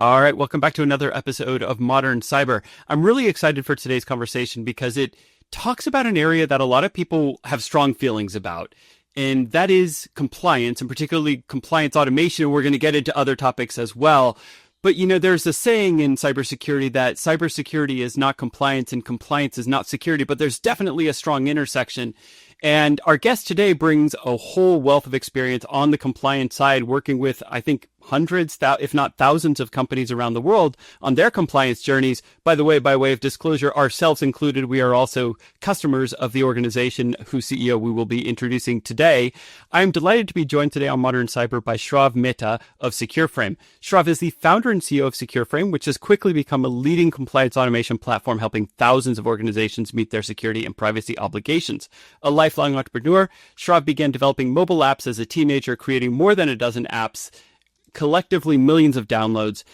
All right, welcome back to another episode of Modern Cyber. I'm really excited for today's conversation because it talks about an area that a lot of people have strong feelings about, and that is compliance, and particularly compliance automation. And we're going to get into other topics as well. But, there's a saying in cybersecurity that cybersecurity is not compliance and compliance is not security, but there's definitely a strong intersection. And our guest today brings a whole wealth of experience on the compliance side, working with, I think, hundreds, if not thousands of companies around the world on their compliance journeys. By the way, by way of disclosure, ourselves included, we are also customers of the organization whose CEO we will be introducing today. I am delighted to be joined today on Modern Cyber by Shrav Mehta of Secureframe. Shrav is the founder and CEO of Secureframe, which has quickly become a leading compliance automation platform, helping thousands of organizations meet their security and privacy obligations. A lifelong entrepreneur, Shrav began developing mobile apps as a teenager, creating more than a dozen apps, collectively millions of downloads.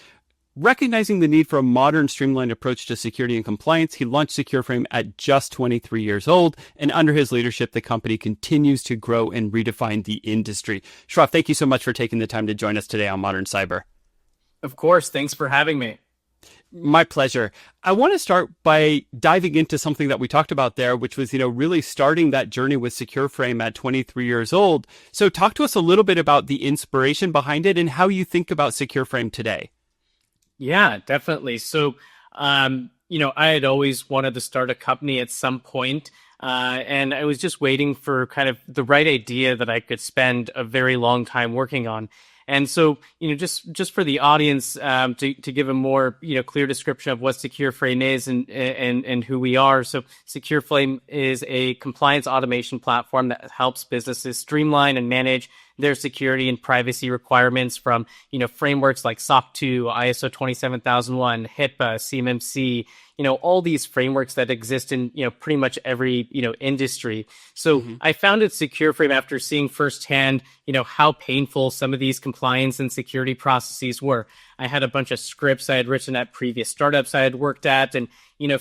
Recognizing the need for a modern, streamlined approach to security and compliance, he launched Secureframe at just 23 years old, and under his leadership, the company continues to grow and redefine the industry. Shrav, thank you so much for taking the time to join us today on Modern Cyber. Of course. Thanks for having me. My pleasure. I want to start by diving into something that we talked about there, which was, really starting that journey with Secureframe at 23 years old. So talk to us a little bit about the inspiration behind it and how you think about Secureframe today. Yeah, definitely. So, I had always wanted to start a company at some point, and I was just waiting for kind of the right idea that I could spend a very long time working on. And so, just for the audience, to give a more, clear description of what Secureframe is and who we are. So Secureframe is a compliance automation platform that helps businesses streamline and manage their security and privacy requirements from, frameworks like SOC 2, ISO 27001, HIPAA, CMMC, all these frameworks that exist in, pretty much every, industry. So I founded Secureframe after seeing firsthand, how painful some of these compliance and security processes were. I had a bunch of scripts I had written at previous startups I had worked at and,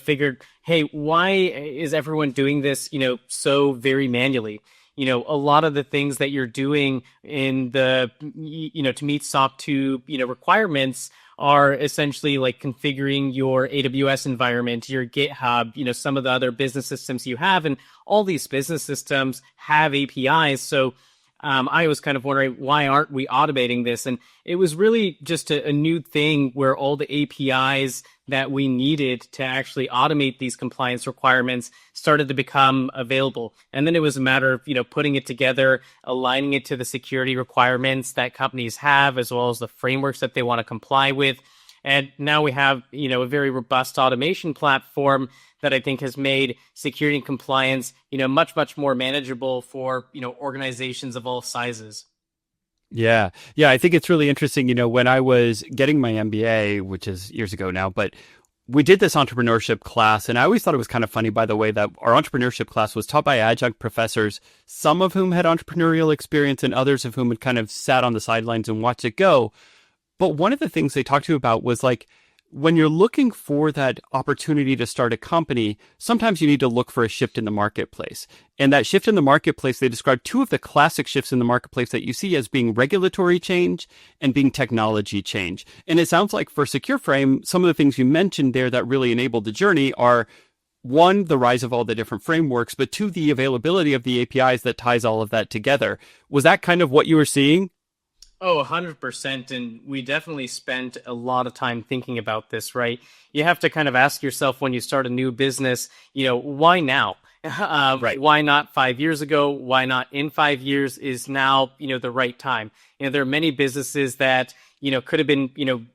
figured, hey, why is everyone doing this, so very manually? A lot of the things that you're doing in the, to meet SOC 2, requirements are essentially like configuring your AWS environment, your GitHub, some of the other business systems you have. And all these business systems have APIs. So I was kind of wondering, why aren't we automating this? And it was really just a new thing where all the APIs that we needed to actually automate these compliance requirements started to become available. And then it was a matter of, putting it together, aligning it to the security requirements that companies have, as well as the frameworks that they want to comply with. And now we have, a very robust automation platform that I think has made security and compliance, much, much more manageable for, organizations of all sizes. Yeah. Yeah. I think it's really interesting. When I was getting my MBA, which is years ago now, but we did this entrepreneurship class. And I always thought it was kind of funny, by the way, that our entrepreneurship class was taught by adjunct professors, some of whom had entrepreneurial experience and others of whom had kind of sat on the sidelines and watched it go. But one of the things they talked to about was like, when you're looking for that opportunity to start a company, sometimes you need to look for a shift in the marketplace. And that shift in the marketplace, they described two of the classic shifts in the marketplace that you see as being regulatory change and being technology change. And it sounds like for Secureframe, some of the things you mentioned there that really enabled the journey are, one, the rise of all the different frameworks, but two, the availability of the APIs that ties all of that together. Was that kind of what you were seeing? Oh, 100%. And we definitely spent a lot of time thinking about this, right? You have to kind of ask yourself when you start a new business, why now? Right. Why not 5 years ago? Why not in 5 years? Is now, the right time? There are many businesses that, could have been,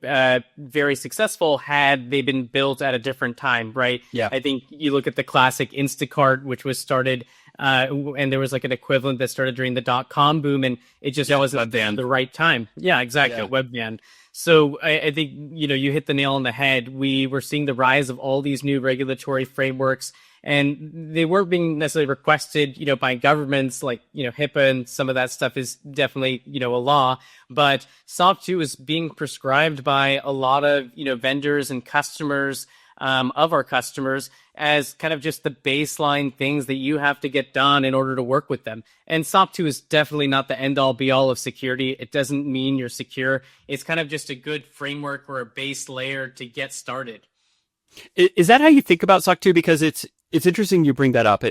very successful had they been built at a different time, right? Yeah. I think you look at the classic Instacart, which was started and there was like an equivalent that started during the .com boom, and it just wasn't the right time. Yeah, exactly. Yeah. Webvan. So I think, you hit the nail on the head. We were seeing the rise of all these new regulatory frameworks, and they weren't being necessarily requested, by governments like, HIPAA, and some of that stuff is definitely, a law. But SOC 2 is being prescribed by a lot of, vendors and customers of our customers as kind of just the baseline things that you have to get done in order to work with them. And SOC 2 is definitely not the end all be all of security. It doesn't mean you're secure. It's kind of just a good framework or a base layer to get started. Is that how you think about SOC 2? Because it's interesting you bring that up.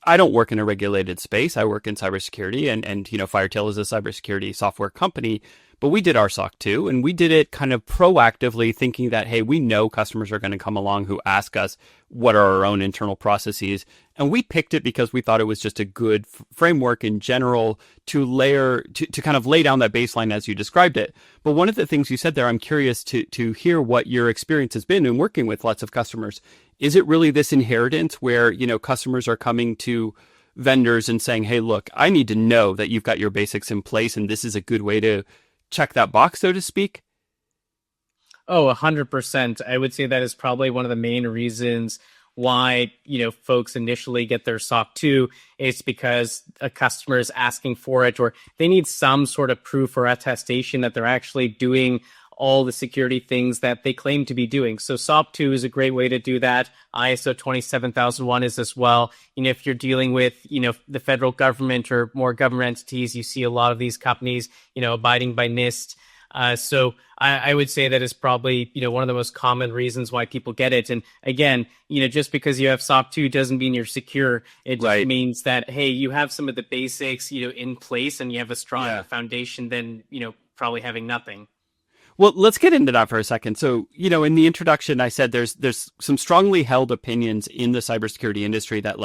I don't work in a regulated space. I work in cybersecurity, and Firetail is a cybersecurity software company. But we did our SOC 2, and we did it kind of proactively, thinking that, hey, we know customers are going to come along who ask us what are our own internal processes. And we picked it because we thought it was just a good framework in general to kind of lay down that baseline as you described it. But one of the things you said there, I'm curious to hear what your experience has been in working with lots of customers. Is it really this inheritance where, customers are coming to vendors and saying, hey, look, I need to know that you've got your basics in place, and this is a good way to check that box, so to speak? Oh, 100%. I would say that is probably one of the main reasons why, folks initially get their SOC 2. It's because a customer is asking for it, or they need some sort of proof or attestation that they're actually doing all the security things that they claim to be doing. So SOC 2 is a great way to do that. ISO 27001 is as well. If you're dealing with, the federal government or more government entities, you see a lot of these companies, abiding by NIST. So I would say that is probably, one of the most common reasons why people get it. And again, just because you have SOC 2 doesn't mean you're secure. It just means that, hey, you have some of the basics, in place, and you have a strong foundation than, probably having nothing. Well, let's get into that for a second. So, in the introduction, I said there's some strongly held opinions in the cybersecurity industry that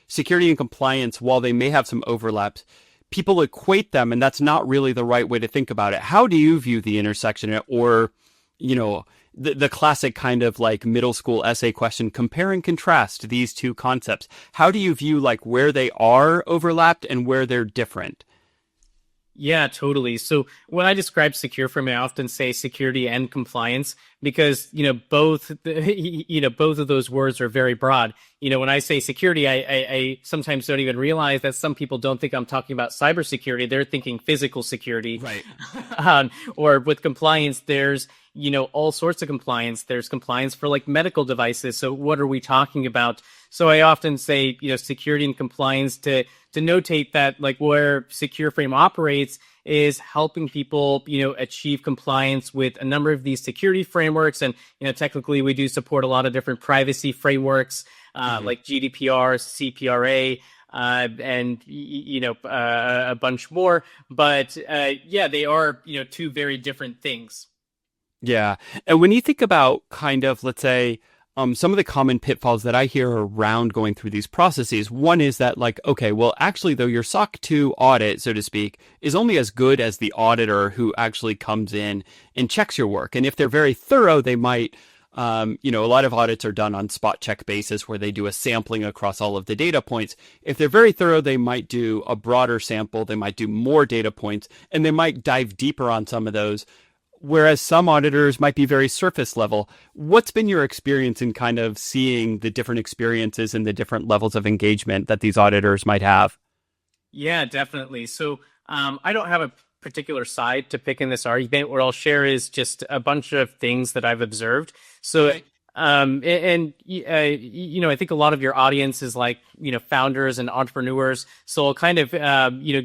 security and compliance, while they may have some overlaps, people equate them, and that's not really the right way to think about it. How do you view the intersection, or, the classic kind of middle school essay question, compare and contrast these two concepts? How do you view where they are overlapped and where they're different? Yeah, totally. So when I describe Secureframe, I often say security and compliance because, both of those words are very broad. When I say security, I sometimes don't even realize that some people don't think I'm talking about cybersecurity. They're thinking physical security. Right. Or with compliance, there's, all sorts of compliance. There's compliance for medical devices. So what are we talking about? So I often say, security and compliance to notate that where Secureframe operates is helping people, achieve compliance with a number of these security frameworks. And, technically we do support a lot of different privacy frameworks, like GDPR, CPRA, and, a bunch more. But, they are, two very different things. Yeah. And when you think about kind of, let's say, some of the common pitfalls that I hear around going through these processes, one is that okay, well, actually, though, your SOC 2 audit, so to speak, is only as good as the auditor who actually comes in and checks your work. And if they're very thorough, they might, a lot of audits are done on spot check basis where they do a sampling across all of the data points. If they're very thorough, they might do a broader sample, they might do more data points, and they might dive deeper on some of those. Whereas some auditors might be very surface level. What's been your experience in kind of seeing the different experiences and the different levels of engagement that these auditors might have? Yeah, definitely. So I don't have a particular side to pick in this argument. What I'll share is just a bunch of things that I've observed. So, I think a lot of your audience is founders and entrepreneurs. So I'll kind of,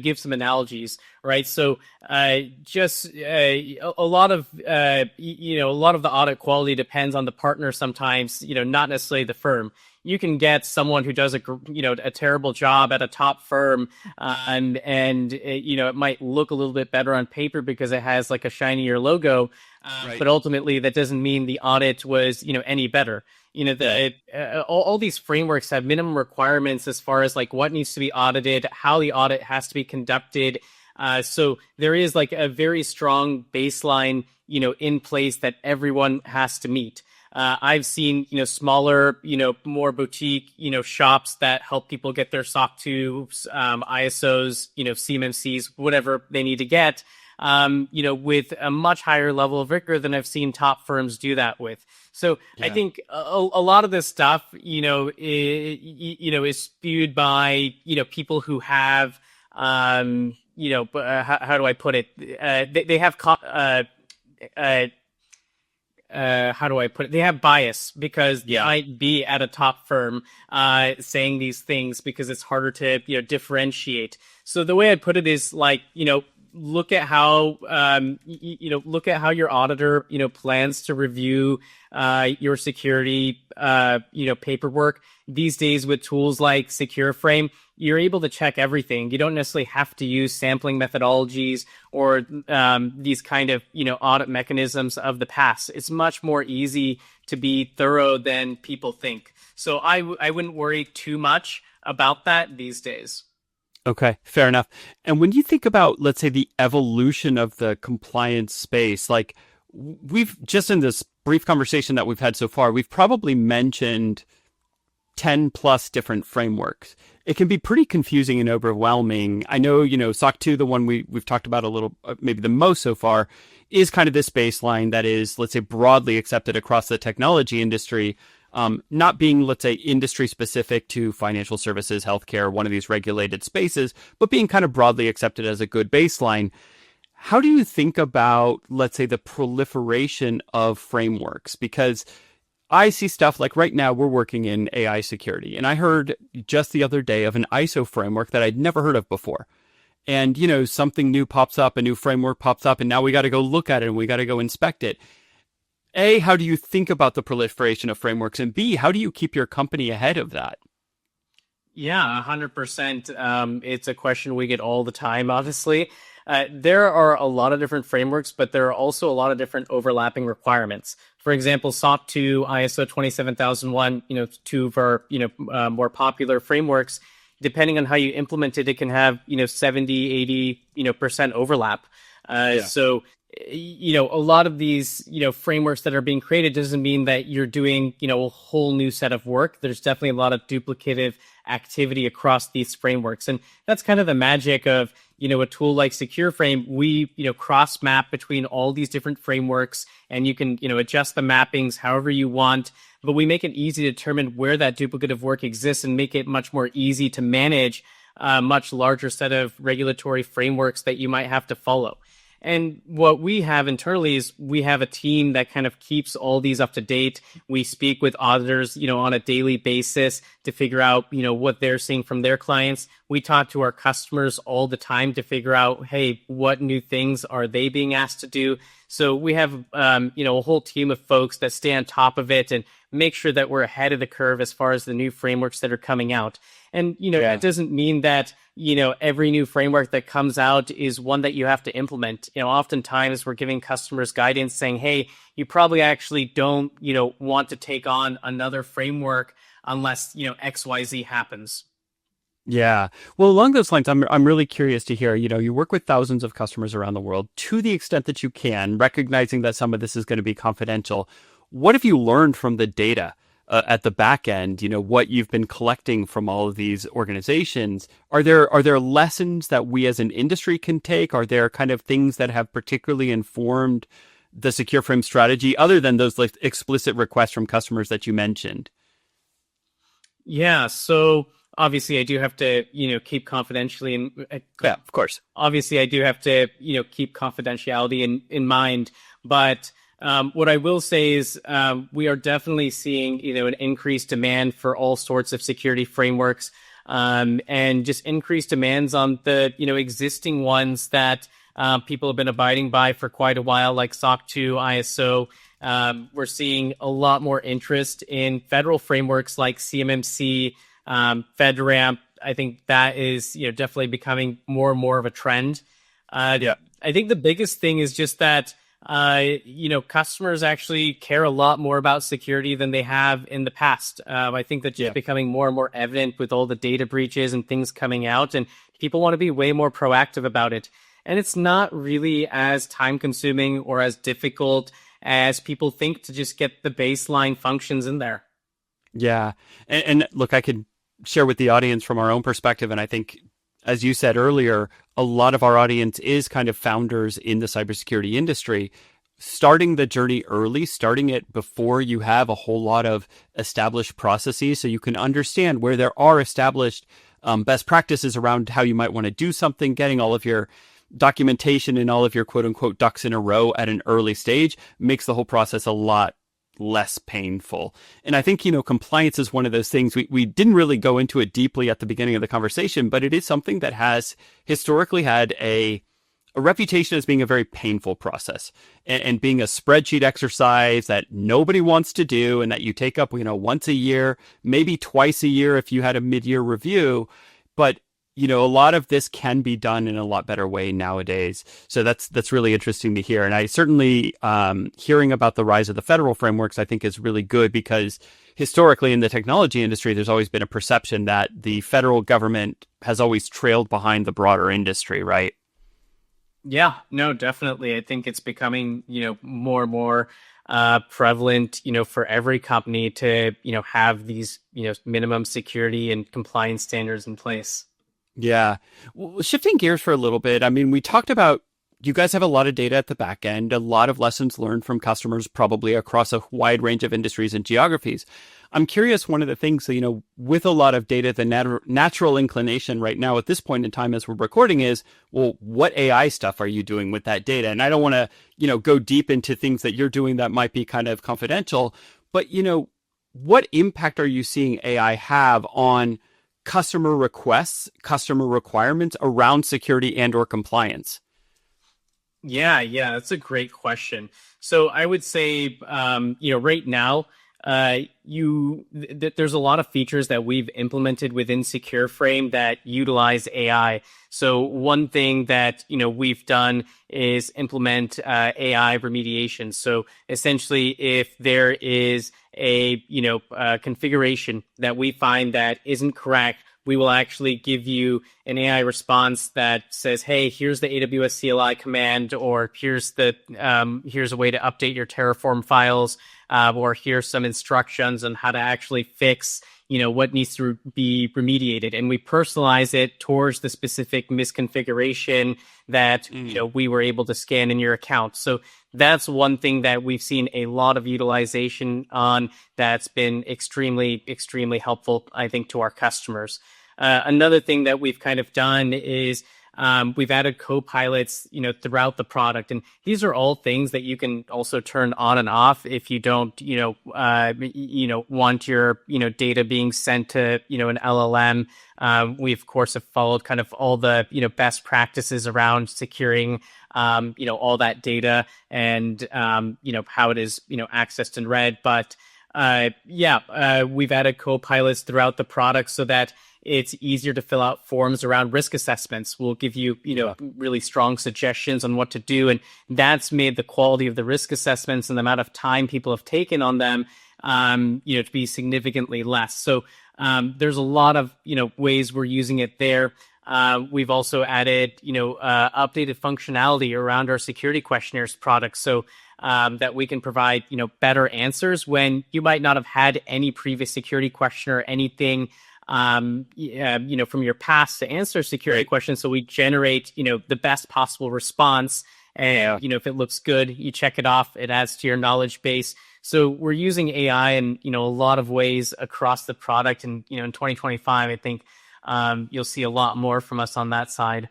give some analogies, right? So, a lot of the audit quality depends on the partner sometimes, not necessarily the firm. You can get someone who does a terrible job at a top firm, and it might look a little bit better on paper because it has a shinier logo, but ultimately that doesn't mean the audit was any better. All these frameworks have minimum requirements as far as what needs to be audited, how the audit has to be conducted. So there is a very strong baseline, in place that everyone has to meet. I've seen, smaller, more boutique, shops that help people get their SOC 2, ISOs, CMMCs, whatever they need to get, with a much higher level of rigor than I've seen top firms do that with. So I think a lot of this stuff, is spewed by, people who have, how do I put it? They have, how do I put it? They have bias because they Yeah. might be at a top firm saying these things because it's harder to differentiate. So the way I put it is like look at how look at how your auditor plans to review your security paperwork. These days with tools like Secureframe, you're able to check everything. You don't necessarily have to use sampling methodologies or these kind of audit mechanisms of the past. It's much more easy to be thorough than people think. So I wouldn't worry too much about that these days. Okay, fair enough. And when you think about, let's say, the evolution of the compliance space, like we've just in this brief conversation that we've had so far, we've probably mentioned 10 plus different frameworks. It can be pretty confusing and overwhelming. I know, SOC 2, the one we've talked about a little, maybe the most so far, is kind of this baseline that is, let's say, broadly accepted across the technology industry. Not being, let's say, industry specific to financial services, healthcare, one of these regulated spaces, but being kind of broadly accepted as a good baseline. How do you think about, let's say, the proliferation of frameworks? Because I see stuff like right now we're working in AI security, and I heard just the other day of an ISO framework that I'd never heard of before. And, something new pops up, a new framework pops up, and now we got to go look at it and we got to go inspect it. A, how do you think about the proliferation of frameworks? And B, how do you keep your company ahead of that? Yeah, 100%. It's a question we get all the time, obviously. There are a lot of different frameworks, but there are also a lot of different overlapping requirements. For example, SOC 2, ISO 27001, two of our, more popular frameworks, depending on how you implement it, it can have, 70, 80, percent overlap. So, a lot of these, frameworks that are being created doesn't mean that you're doing, a whole new set of work. There's definitely a lot of duplicative activity across these frameworks. And that's kind of the magic of, a tool like Secureframe. We, cross map between all these different frameworks, and you can, adjust the mappings however you want. But we make it easy to determine where that duplicative work exists and make it much more easy to manage a much larger set of regulatory frameworks that you might have to follow. And what we have internally is we have a team that kind of keeps all these up to date. We speak with auditors, on a daily basis to figure out, what they're seeing from their clients. We talk to our customers all the time to figure out, hey, what new things are they being asked to do? So we have, a whole team of folks that stay on top of it and make sure that we're ahead of the curve as far as the new frameworks that are coming out. And, that doesn't mean that, every new framework that comes out is one that you have to implement. Oftentimes we're giving customers guidance saying, hey, you probably actually don't, want to take on another framework unless, XYZ happens. Yeah. Well, along those lines, I'm really curious to hear, you work with thousands of customers around the world to the extent that you can, recognizing that some of this is going to be confidential. What have you learned from the data at the back end, what you've been collecting from all of these organizations? Are there lessons that we as an industry can take? Are there kind of things that have particularly informed the Secureframe strategy other than those like explicit requests from customers that you mentioned? Yeah. So obviously I do have to, keep confidentially and Yeah, of course. obviously I do have to, keep confidentiality in mind, but what I will say is we are definitely seeing, an increased demand for all sorts of security frameworks and just increased demands on the, existing ones that people have been abiding by for quite a while, like SOC 2, ISO. We're seeing a lot more interest in federal frameworks like CMMC, FedRAMP. I think that is, definitely becoming more and more of a trend. I think the biggest thing is just that customers actually care a lot more about security than they have in the past. I think that's just becoming more and more evident with all the data breaches and things coming out, and people want to be way more proactive about it. And it's not really as time consuming or as difficult as people think to just get the baseline functions in there. Yeah. And look, I could share with the audience from our own perspective, and I think, as you said earlier, a lot of our audience is kind of founders in the cybersecurity industry. Starting the journey early, starting it before you have a whole lot of established processes so you can understand where there are established best practices around how you might want to do something, getting all of your documentation and all of your quote unquote ducks in a row at an early stage makes the whole process a lot less painful. And I think, compliance is one of those things we didn't really go into it deeply at the beginning of the conversation, but it is something that has historically had a reputation as being a very painful process and being a spreadsheet exercise that nobody wants to do and that you take up, once a year, maybe twice a year if you had a mid-year review. But a lot of this can be done in a lot better way nowadays. So that's really interesting to hear. And I certainly, hearing about the rise of the federal frameworks, I think is really good because historically in the technology industry, there's always been a perception that the federal government has always trailed behind the broader industry, right? Yeah, no, definitely. I think it's becoming, more and more prevalent, for every company to, have these, minimum security and compliance standards in place. Yeah. Well, shifting gears for a little bit, I mean, we talked about you guys have a lot of data at the back end, a lot of lessons learned from customers, probably across a wide range of industries and geographies. I'm curious, one of the things, with a lot of data, the natural inclination right now at this point in time as we're recording is, well, what AI stuff are you doing with that data? And I don't want to, go deep into things that you're doing that might be kind of confidential, but, what impact are you seeing AI have on customer requests, customer requirements around security and or compliance? Yeah, that's a great question. So I would say, right now, there's a lot of features that we've implemented within Secureframe that utilize AI. So one thing that, we've done is implement AI remediation. So essentially, if there is a, configuration that we find that isn't correct, we will actually give you an AI response that says, "Hey, here's the AWS CLI command," or here's a way to update your Terraform files, or here's some instructions on how to actually fix, what needs to be remediated. And we personalize it towards the specific misconfiguration that, we were able to scan in your account. So that's one thing that we've seen a lot of utilization on that's been extremely, extremely helpful, I think, to our customers. Another thing that we've kind of done is we've added co-pilots, throughout the product. And these are all things that you can also turn on and off if you don't, want your, data being sent to, an LLM. We, of course, have followed kind of all the, best practices around securing, all that data and, how it is, accessed and read. But we've added co-pilots throughout the product so that it's easier to fill out forms around risk assessments. We'll give you, really strong suggestions on what to do. And that's made the quality of the risk assessments and the amount of time people have taken on them, to be significantly less. So there's a lot of, ways we're using it there. We've also added, updated functionality around our security questionnaires product. So that we can provide, better answers when you might not have had any previous security question or anything, from your past to answer security questions. So we generate, the best possible response. And, if it looks good, you check it off, it adds to your knowledge base. So we're using AI in, a lot of ways across the product. And, in 2025, I think you'll see a lot more from us on that side.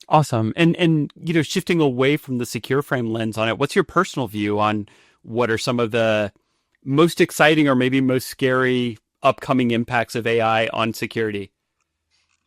Awesome. And shifting away from the Secureframe lens on it, what's your personal view on what are some of the most exciting or maybe most scary upcoming impacts of AI on security?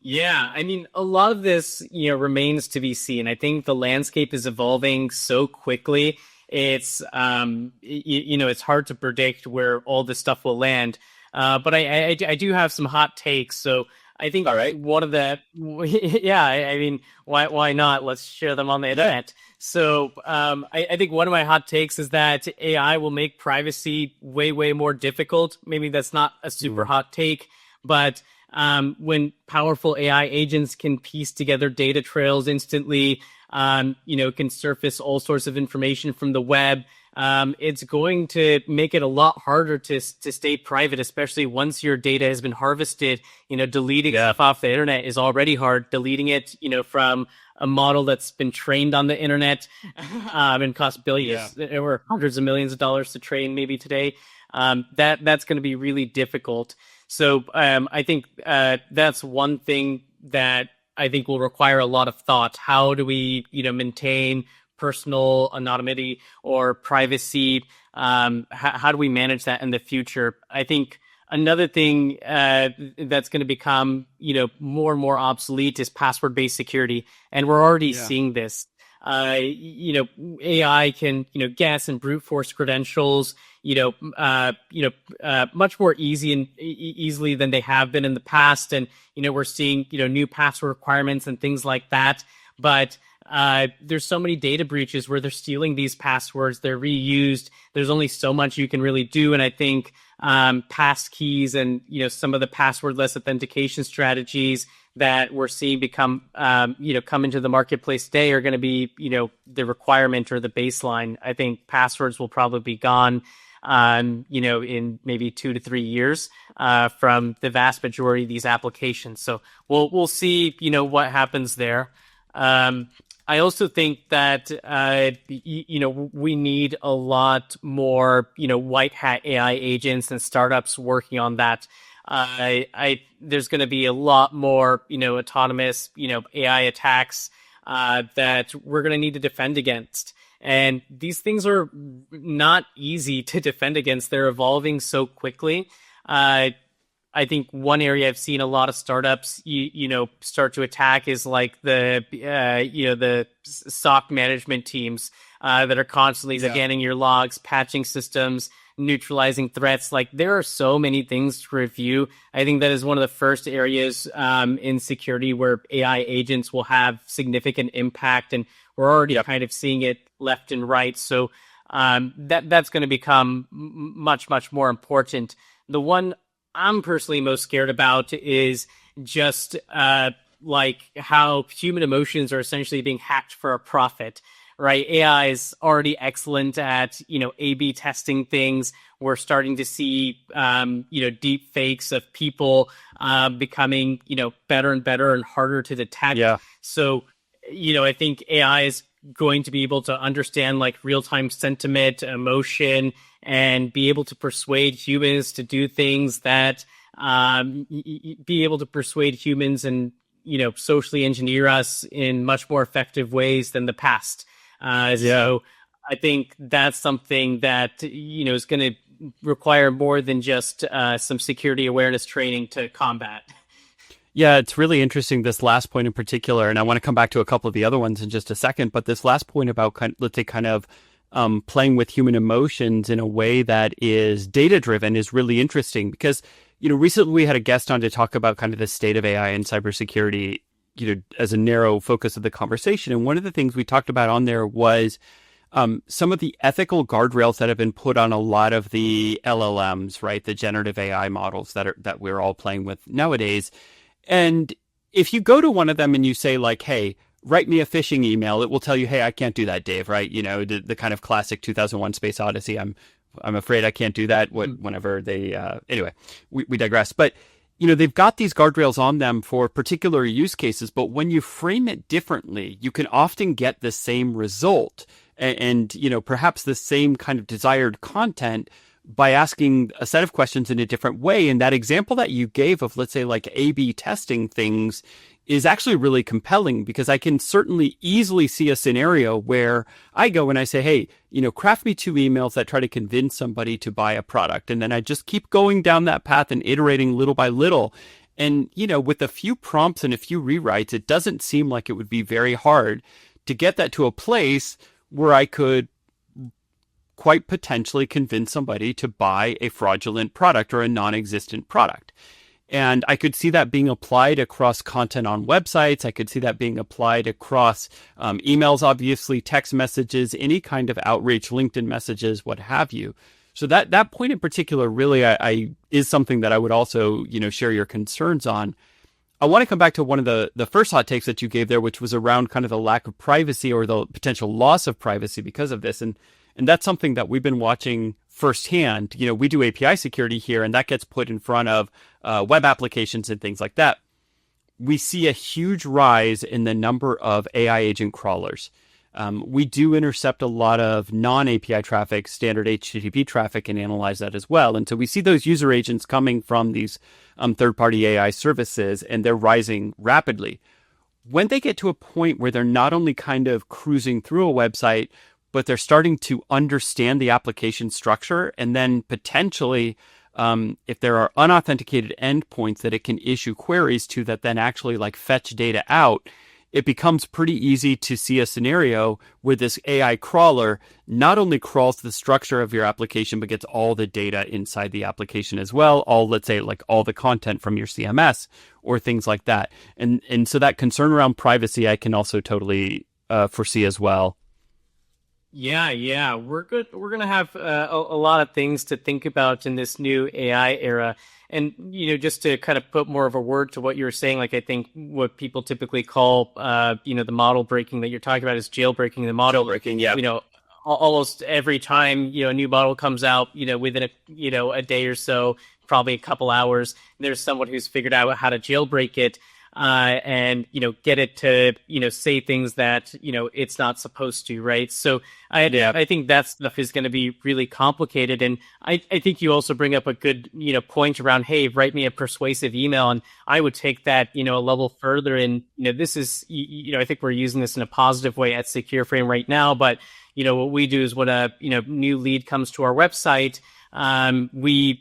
Yeah, I mean, a lot of this, remains to be seen. I think the landscape is evolving so quickly. It's, it's hard to predict where all this stuff will land. But I do have some hot takes. So I think All right. one of the, I mean, why not? Let's share them on the internet. So I think one of my hot takes is that AI will make privacy way, way more difficult. Maybe that's not a super hot take, but when powerful AI agents can piece together data trails instantly, can surface all sorts of information from the web, it's going to make it a lot harder to stay private, especially once your data has been harvested. Deleting stuff off the internet is already hard. Deleting it, from a model that's been trained on the internet, and cost billions or hundreds of millions of dollars to train maybe today. That's going to be really difficult. So I think that's one thing that I think will require a lot of thought. How do we, maintain personal anonymity or privacy? How do we manage that in the future? I think another thing that's going to become, more and more obsolete is password-based security, and we're already seeing this. AI can, guess and brute force credentials, much more easily than they have been in the past. And, we're seeing, new password requirements and things like that. But there's so many data breaches where they're stealing these passwords, they're reused. There's only so much you can really do. And I think pass keys and, some of the passwordless authentication strategies that we're seeing come into the marketplace today are going to be, the requirement or the baseline. I think passwords will probably be gone, in maybe 2 to 3 years from the vast majority of these applications. So we'll see, what happens there. I also think that, we need a lot more, white hat AI agents and startups working on that. There's going to be a lot more, autonomous, AI attacks that we're going to need to defend against. And these things are not easy to defend against. They're evolving so quickly. I think one area I've seen a lot of startups, start to attack is like the SOC management teams that are constantly scanning your logs, patching systems, neutralizing threats. Like there are so many things to review. I think that is one of the first areas in security where AI agents will have significant impact, and we're already kind of seeing it left and right. So that's going to become much, much more important. The one I'm personally most scared about is just like how human emotions are essentially being hacked for a profit, right? AI is already excellent at, A/B testing things. We're starting to see, deep fakes of people becoming, better and better and harder to detect. Yeah. So, I think AI is going to be able to understand like real-time sentiment, emotion, and be able to persuade humans to do things that be able to persuade humans and, socially engineer us in much more effective ways than the past. So I think that's something that, is going to require more than just some security awareness training to combat. Yeah, it's really interesting, this last point in particular, and I want to come back to a couple of the other ones in just a second, but this last point about, let's say, playing with human emotions in a way that is data-driven is really interesting because, recently we had a guest on to talk about kind of the state of AI and cybersecurity, as a narrow focus of the conversation. And one of the things we talked about on there was some of the ethical guardrails that have been put on a lot of the LLMs, right? The generative AI models that we're all playing with nowadays. And if you go to one of them and you say like, hey, write me a phishing email, it will tell you, hey, I can't do that, Dave, right? The kind of classic 2001 Space Odyssey. I'm afraid I can't do that whenever they, anyway, we digress. But, they've got these guardrails on them for particular use cases, but when you frame it differently, you can often get the same result and perhaps the same kind of desired content by asking a set of questions in a different way. And that example that you gave of, let's say, like A/B testing things is actually really compelling because I can certainly easily see a scenario where I go and I say, hey, craft me 2 emails that try to convince somebody to buy a product. And then I just keep going down that path and iterating little by little. And, with a few prompts and a few rewrites, it doesn't seem like it would be very hard to get that to a place where I could quite potentially convince somebody to buy a fraudulent product or a non-existent product. And I could see that being applied across content on websites. I could see that being applied across emails, obviously, text messages, any kind of outreach, LinkedIn messages, what have you. So that point in particular really I is something that I would also, share your concerns on. I want to come back to one of the first hot takes that you gave there, which was around kind of the lack of privacy or the potential loss of privacy because of this. And that's something that we've been watching firsthand. We do API security here, and that gets put in front of web applications and things like that. We see a huge rise in the number of AI agent crawlers. We do intercept a lot of non-API traffic, standard HTTP traffic, and analyze that as well. And so we see those user agents coming from these third-party AI services, and they're rising rapidly. when they get to a point where they're not only kind of cruising through a website, but they're starting to understand the application structure, and then potentially, if there are unauthenticated endpoints that it can issue queries to that then actually like fetch data out, it becomes pretty easy to see a scenario where this AI crawler not only crawls the structure of your application, but gets all the data inside the application as well. All, let's say, like all the content from your CMS or things like that. And so that concern around privacy, I can also totally foresee as well. Yeah, we're good. We're gonna have a lot of things to think about in this new AI era. And just to kind of put more of a word to what you were saying, like I think what people typically call, the model breaking that you're talking about is jailbreaking the model. Jailbreaking, yeah. Almost every time a new model comes out, within a day or so, probably a couple hours, there's someone who's figured out how to jailbreak it. And get it to say things that it's not supposed to, right? So I think that stuff is going to be really complicated, and I think you also bring up a good point around, hey, write me a persuasive email, and I would take that a level further. And this is I think we're using this in a positive way at Secureframe right now, but what we do is when a new lead comes to our website, we,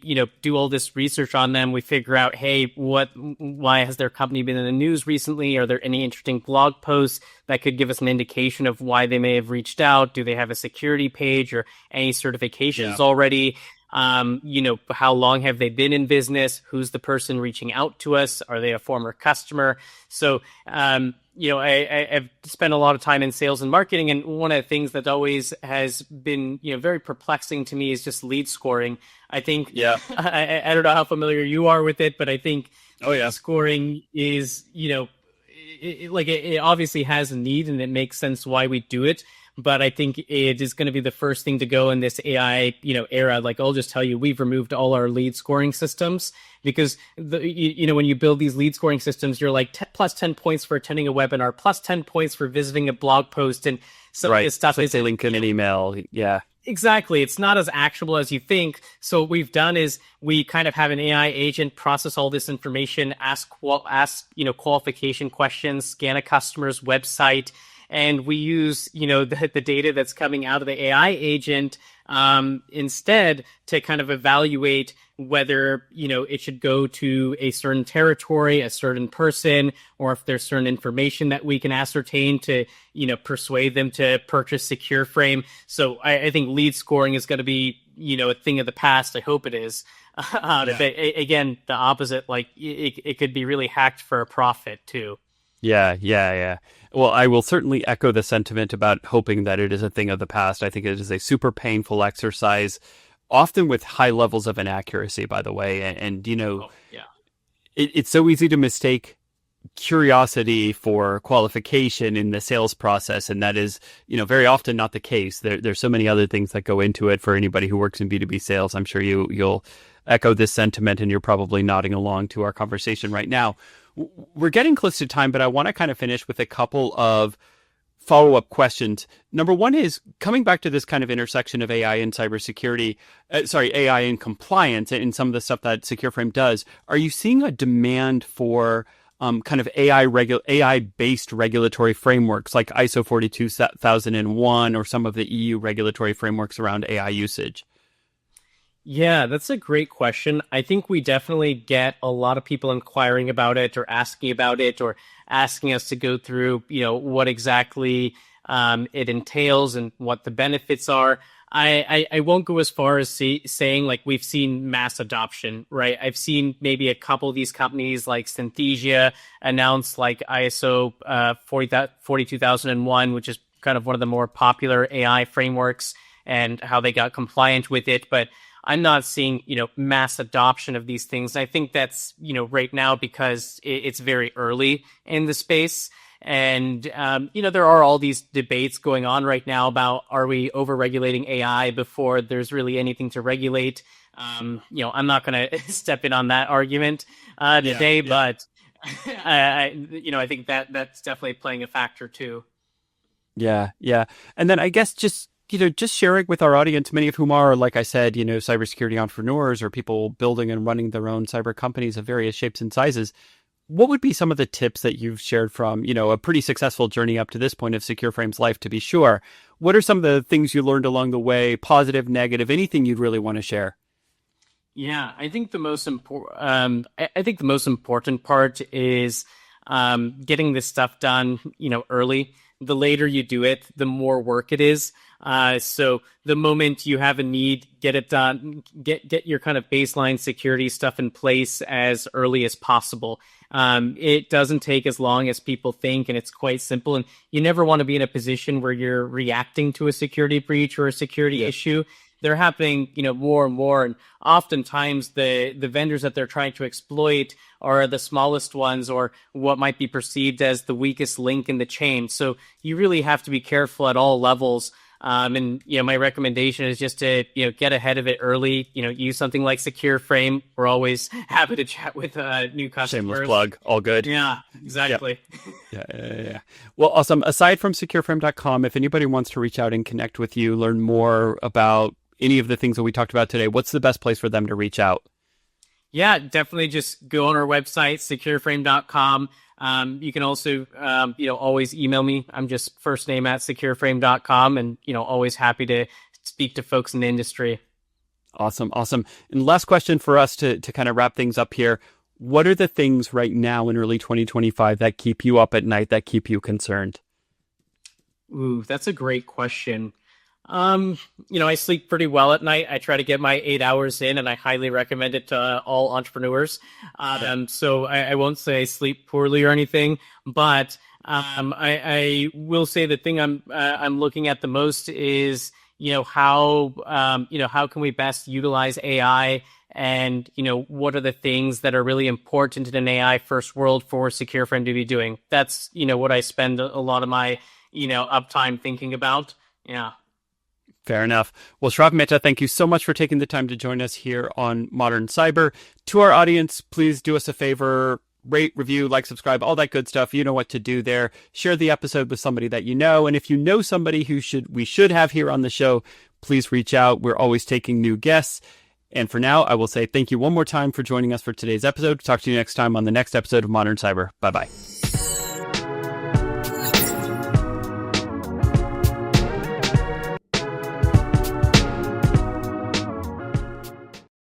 do all this research on them. We figure out, hey, why has their company been in the news recently? Are there any interesting blog posts that could give us an indication of why they may have reached out? Do they have a security page or any certifications already? How long have they been in business? Who's the person reaching out to us? Are they a former customer? So, I've spent a lot of time in sales and marketing, and one of the things that always has been, very perplexing to me is just lead scoring. I think, I don't know how familiar you are with it, but I think scoring is, it obviously has a need, and it makes sense why we do it. But I think it is going to be the first thing to go in this AI, era. Like, I'll just tell you, we've removed all our lead scoring systems because when you build these lead scoring systems, you're like plus 10 points for attending a webinar, plus 10 points for visiting a blog post, and some of this stuff is a link in an email. Yeah. Exactly. It's not as actionable as you think. So what we've done is we kind of have an AI agent process all this information, ask qualification questions, scan a customer's website, and we use, the data that's coming out of the AI agent instead to kind of evaluate whether, it should go to a certain territory, a certain person, or if there's certain information that we can ascertain to, persuade them to purchase Secureframe. So I think lead scoring is going to be, a thing of the past. I hope it is. Again, the opposite, like it could be really hacked for a profit too. Yeah. Well, I will certainly echo the sentiment about hoping that it is a thing of the past. I think it is a super painful exercise, often with high levels of inaccuracy, by the way. And it's so easy to mistake curiosity for qualification in the sales process. And that is, very often not the case. There's so many other things that go into it for anybody who works in B2B sales. I'm sure you'll echo this sentiment, and you're probably nodding along to our conversation right now. We're getting close to time, but I want to kind of finish with a couple of follow-up questions. Number one is coming back to this kind of intersection of AI and cybersecurity, AI and compliance and some of the stuff that Secureframe does. Are you seeing a demand for kind of AI-based regulatory frameworks like ISO 42001 or some of the EU regulatory frameworks around AI usage? Yeah, that's a great question. I think we definitely get a lot of people inquiring about it or asking about it or asking us to go through, what exactly it entails and what the benefits are. I won't go as far as saying like we've seen mass adoption, right? I've seen maybe a couple of these companies like Synthesia announce like ISO 42001, which is kind of one of the more popular AI frameworks, and how they got compliant with it. But I'm not seeing, mass adoption of these things. I think that's, right now because it's very early in the space. And, there are all these debates going on right now about, are we over-regulating AI before there's really anything to regulate? I'm not going to step in on that argument today, but I think that's definitely playing a factor too. Yeah. And then I guess just sharing with our audience, many of whom are, like I said, cybersecurity entrepreneurs or people building and running their own cyber companies of various shapes and sizes. What would be some of the tips that you've shared from, a pretty successful journey up to this point of Secureframe's life, to be sure? What are some of the things you learned along the way, positive, negative, anything you'd really want to share? Yeah, I think the most important. I think the most important part is getting this stuff done, early. The later you do it, the more work it is. So the moment you have a need, get it done. Get your kind of baseline security stuff in place as early as possible. It doesn't take as long as people think, and it's quite simple. And you never want to be in a position where you're reacting to a security breach or a security issue. They're happening, more and more. And oftentimes the vendors that they're trying to exploit are the smallest ones, or what might be perceived as the weakest link in the chain. So you really have to be careful at all levels. And my recommendation is just to get ahead of it early. Use something like Secureframe. We're always happy to chat with new customers. Shameless plug. All good. Yeah, exactly. Yep. Yeah. Well, awesome. Aside from secureframe.com, if anybody wants to reach out and connect with you, learn more about any of the things that we talked about today, what's the best place for them to reach out? Yeah, definitely just go on our website, secureframe.com. You can also, always email me. I'm just first name at secureframe.com, and, always happy to speak to folks in the industry. Awesome. And last question for us to kind of wrap things up here. What are the things right now in early 2025 that keep you up at night, that keep you concerned? Ooh, that's a great question. I sleep pretty well at night. I try to get my 8 hours in, and I highly recommend it to all entrepreneurs. So I won't say I sleep poorly or anything, but I will say the thing I'm looking at the most is how can we best utilize AI, and what are the things that are really important in an AI first world for Secureframe to be doing. That's what I spend a lot of my uptime thinking about. Yeah. Fair enough. Well, Shrav Mehta, thank you so much for taking the time to join us here on Modern Cyber. To our audience, please do us a favor, rate, review, like, subscribe, all that good stuff. You know what to do there. Share the episode with somebody that you know. And if you know somebody we should have here on the show, please reach out. We're always taking new guests. And for now, I will say thank you one more time for joining us for today's episode. Talk to you next time on the next episode of Modern Cyber. Bye-bye.